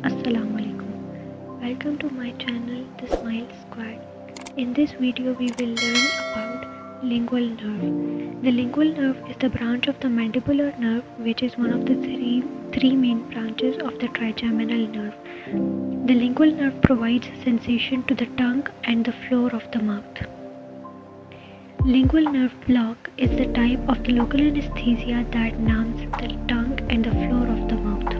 Assalamualaikum. Welcome to my channel, The Smile Squad. In this video, we will learn about lingual nerve. The lingual nerve is the branch of the mandibular nerve, which is one of the three main branches of the trigeminal nerve. The lingual nerve provides sensation to the tongue and the floor of the mouth. Lingual nerve block is the type of the local anesthesia that numbs the tongue and the floor of the mouth.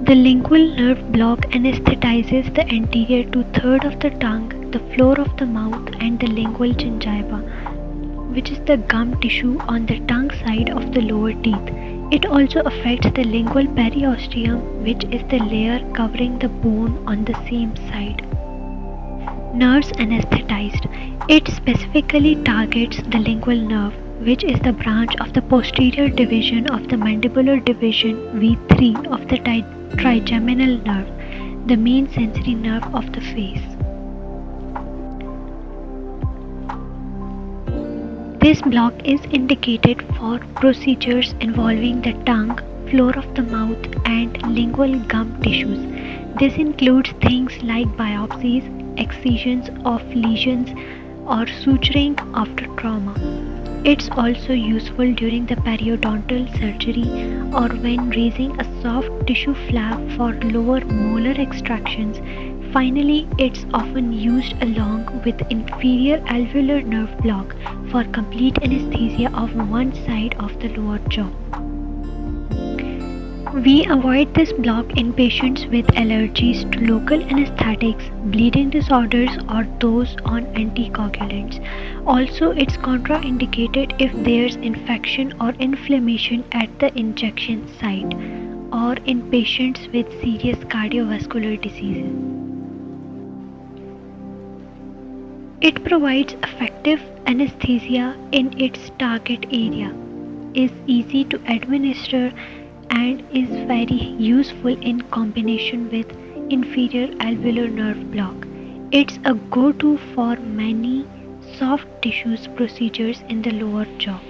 The lingual nerve block anesthetizes the anterior two-thirds of the tongue, the floor of the mouth, and the lingual gingiva, which is the gum tissue on the tongue side of the lower teeth. It also affects the lingual periosteum, which is the layer covering the bone on the same side. Nerves anesthetized. It specifically targets the lingual nerve, which is the branch of the posterior division of the mandibular division V3 of the trigeminal nerve, the main sensory nerve of the face. This block is indicated for procedures involving the tongue, floor of the mouth, and lingual gum tissues. This includes things like biopsies, excisions of lesions, or suturing after trauma. It's also useful during the periodontal surgery or when raising a soft tissue flap for lower molar extractions. Finally, it's often used along with inferior alveolar nerve block for complete anesthesia of one side of the lower jaw. We avoid this block in patients with allergies to local anesthetics, bleeding disorders, or those on anticoagulants. Also, it's contraindicated if there's infection or inflammation at the injection site or in patients with serious cardiovascular diseases. It provides effective anesthesia in its target area, is easy to administer, and is very useful in combination with inferior alveolar nerve block. It's a go-to for many soft tissues procedures in the lower jaw.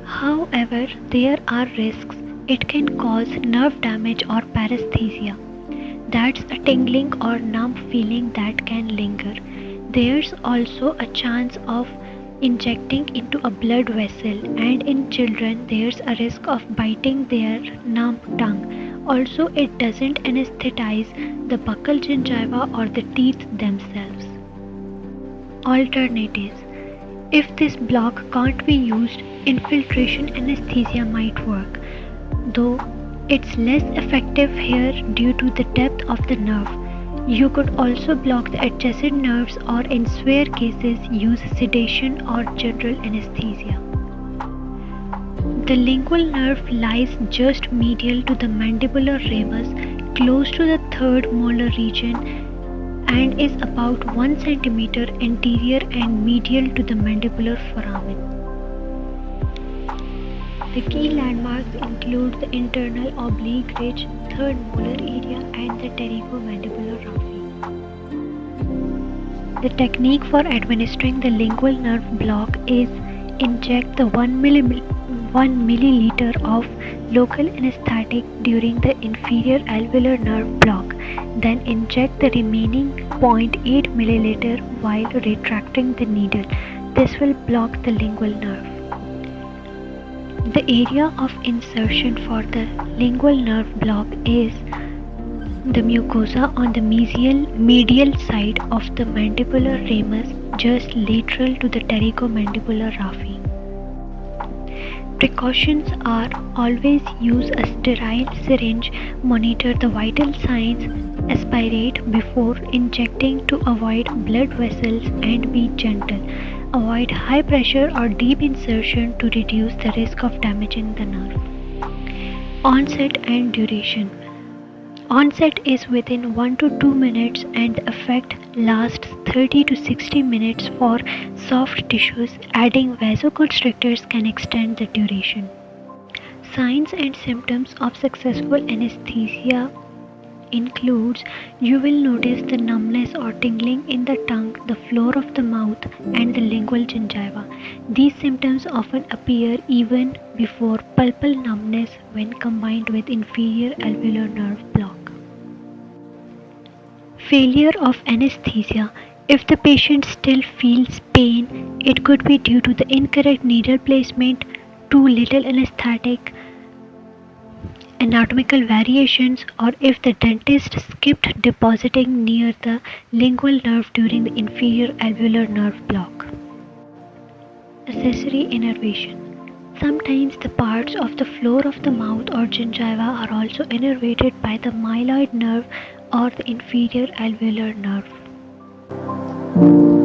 However, there are risks. It can cause nerve damage or paresthesia. That's a tingling or numb feeling that can linger. There's also a chance of injecting into a blood vessel, and in children there's a risk of biting their numb tongue. Also, it doesn't anesthetize the buccal gingiva or the teeth themselves. Alternatives. If this block can't be used, infiltration anesthesia might work, though it's less effective here due to the depth of the nerve. You could also block the adjacent nerves or in severe cases use sedation or general anesthesia. The lingual nerve lies just medial to the mandibular ramus, close to the third molar region, and is about 1 cm anterior and medial to the mandibular foramen. The key landmarks include the internal oblique ridge, third molar area, and the pterygomandibular raphe. The technique for administering the lingual nerve block is inject the 1 milliliter of local anesthetic during the inferior alveolar nerve block, then inject the remaining 0.8 milliliter while retracting the needle. This will block the lingual nerve. The area of insertion for the lingual nerve block is the mucosa on the medial side of the mandibular ramus, just lateral to the pterygomandibular raphe. Precautions are always use a sterile syringe, monitor the vital signs, aspirate before injecting to avoid blood vessels, and be gentle. Avoid high pressure or deep insertion to reduce the risk of damaging the nerve. Onset and duration. Onset is within 1 to 2 minutes and the effect lasts 30 to 60 minutes for soft tissues. Adding vasoconstrictors can extend the duration. Signs and symptoms of successful anesthesia includes you will notice the numbness or tingling in the tongue, the floor of the mouth, and the lingual gingiva. These symptoms often appear even before pulpal numbness when combined with inferior alveolar nerve block. Failure of anesthesia. If the patient still feels pain, it could be due to the incorrect needle placement, too little anesthetic, anatomical variations, or if the dentist skipped depositing near the lingual nerve during the inferior alveolar nerve block. Accessory innervation. Sometimes the parts of the floor of the mouth or gingiva are also innervated by the myloid nerve or the inferior alveolar nerve.